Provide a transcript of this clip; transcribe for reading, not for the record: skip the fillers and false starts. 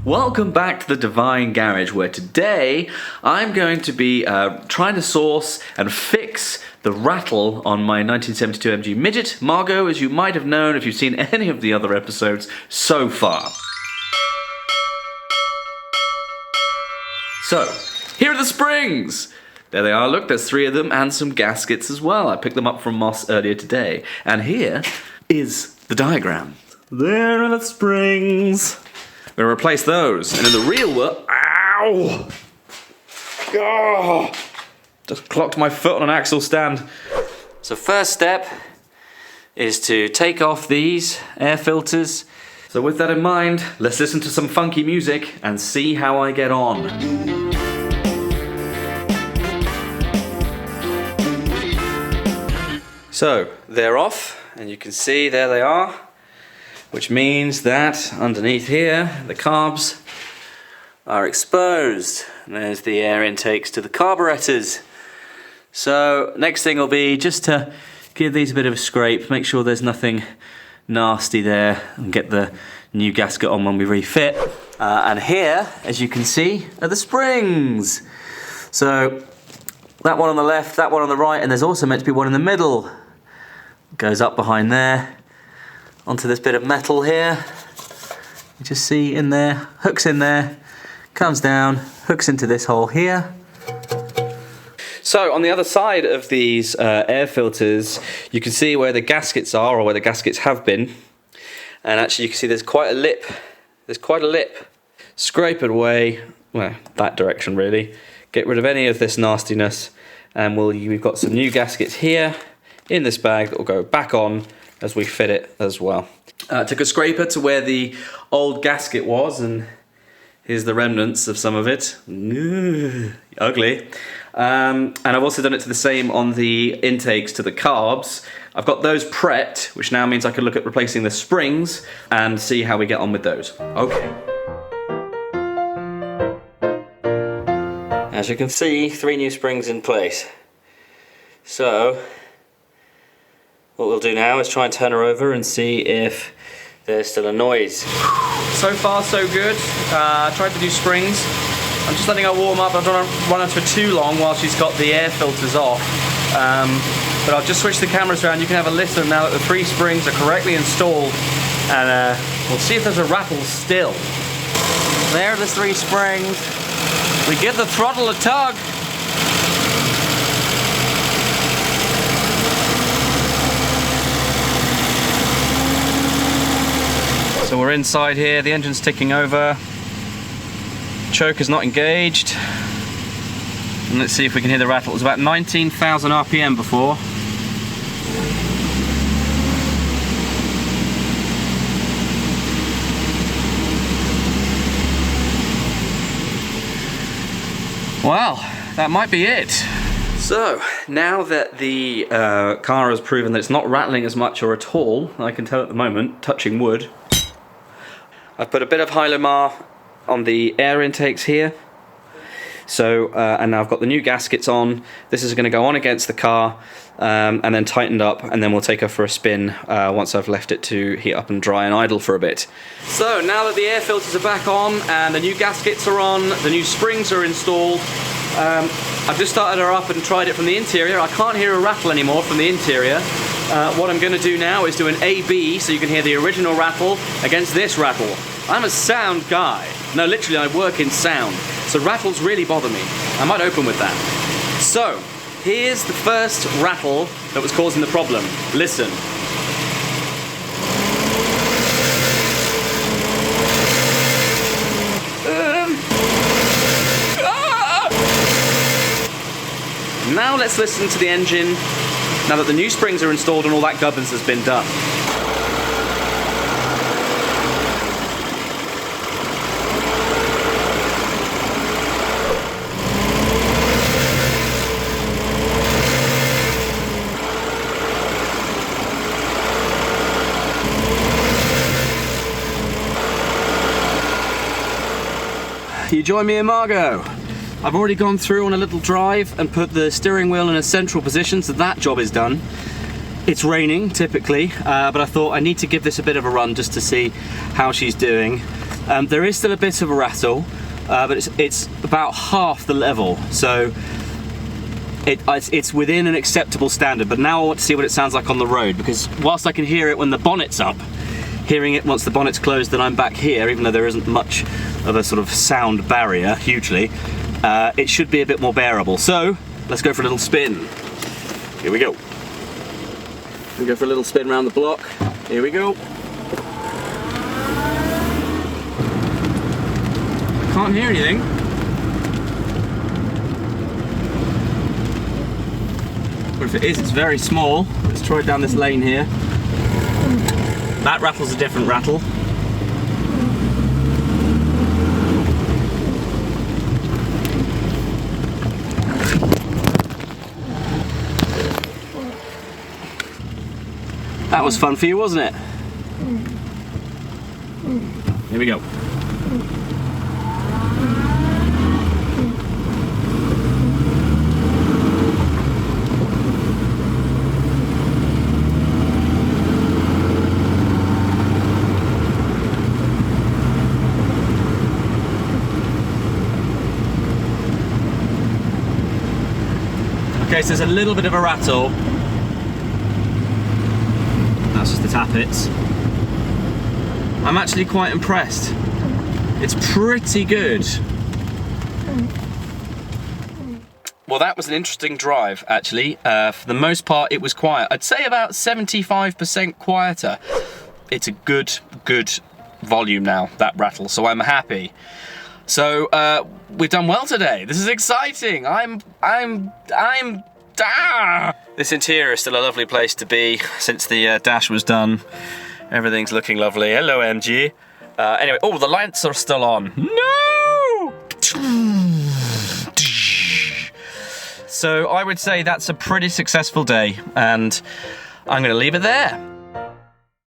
Welcome back to the Divine Garage, where today I'm going to be trying to source and fix the rattle on my 1972 MG Midget, Margo, as you might have known if you've seen any of the other episodes so far. So, here are the springs! There they are, look, there's 3 of them and some gaskets as well. I picked them up from Moss earlier today. And here is the diagram. There are the springs. I'm going to replace those. And in the real world, ow! Oh, just clocked my foot on an axle stand. So first step is to take off these air filters. So with that in mind, let's listen to some funky music and see how I get on. So they're off, and you can see there they are, which means that underneath here the carbs are exposed. And there's the air intakes to the carburetors. So next thing will be just to give these a bit of a scrape, make sure there's nothing nasty there, and get the new gasket on when we refit. And here, as you can see, are the springs. So that one on the left, that one on the right, and there's also meant to be one in the middle. Goes up behind there, onto this bit of metal here. You just see in there, hooks in there, comes down, hooks into this hole here. So on the other side of these air filters, you can see where the gaskets are, or where the gaskets have been. And actually you can see there's quite a lip. There's quite a lip. Scrape it away, well, that direction really. Get rid of any of this nastiness, and we've got some new gaskets here in this bag that will go back on as we fit it as well. Took a scraper to where the old gasket was, and here's the remnants of some of it. Ooh, ugly. And I've also done it to the same on the intakes to the carbs. I've got those prepped, which now means I can look at replacing the springs and see how we get on with those. Okay. As you can see, 3 new springs in place. So what we'll do now is try and turn her over and see if there's still a noise. So far so good. Tried to do springs. I'm just letting her warm up. I don't want to run her for too long while she's got the air filters off. But I'll just switch the cameras around. You can have a listen now that the 3 springs are correctly installed, and we'll see if there's a rattle still. There are the 3 springs. We give the throttle a tug. So we're inside here, the engine's ticking over, choke is not engaged, and let's see if we can hear the rattle. It was about 19,000 RPM before. Well, that might be it. So, now that the car has proven that it's not rattling as much or at all, I can tell at the moment, touching wood, I've put a bit of Hylomar on the air intakes here. So, and now I've got the new gaskets on. This is going to go on against the car and then tightened up, and then we'll take her for a spin once I've left it to heat up and dry and idle for a bit. So now that the air filters are back on and the new gaskets are on, the new springs are installed, I've just started her up and tried it from the interior. I can't hear a rattle anymore from the interior. What I'm going to do now is do an A-B, so you can hear the original rattle against this rattle. I'm a sound guy. No, literally I work in sound. So rattles really bother me. I might open with that. So, here's the first rattle that was causing the problem. Listen. Now let's listen to the engine, now that the new springs are installed and all that gubbins has been done. You join me in Margo. I've already gone through on a little drive and put the steering wheel in a central position, so that job is done. It's raining typically, but I thought I need to give this a bit of a run just to see how she's doing. There is still a bit of a rattle, but it's about half the level, so it's within an acceptable standard. But now I want to see what it sounds like on the road, because whilst I can hear it when the bonnet's up, hearing it once the bonnet's closed, then I'm back here, even though there isn't much of a sort of sound barrier, hugely, it should be a bit more bearable. So, let's go for a little spin. Here we go. We go for a little spin around the block. Here we go. I can't hear anything. But if it is, it's very small. Let's try it down this lane here. That rattle's a different rattle. That was fun for you, wasn't it? Here we go. Okay, so there's a little bit of a rattle. That's just the tappets. I'm actually quite impressed. It's pretty good. Well, that was an interesting drive, actually. For the most part, it was quiet. I'd say about 75% quieter. It's a good volume now, that rattle, so I'm happy. So, we've done well today. This is exciting. This interior is still a lovely place to be since the dash was done. Everything's looking lovely. Hello, MG. Anyway, oh, the lights are still on. No! So I would say that's a pretty successful day, and I'm going to leave it there.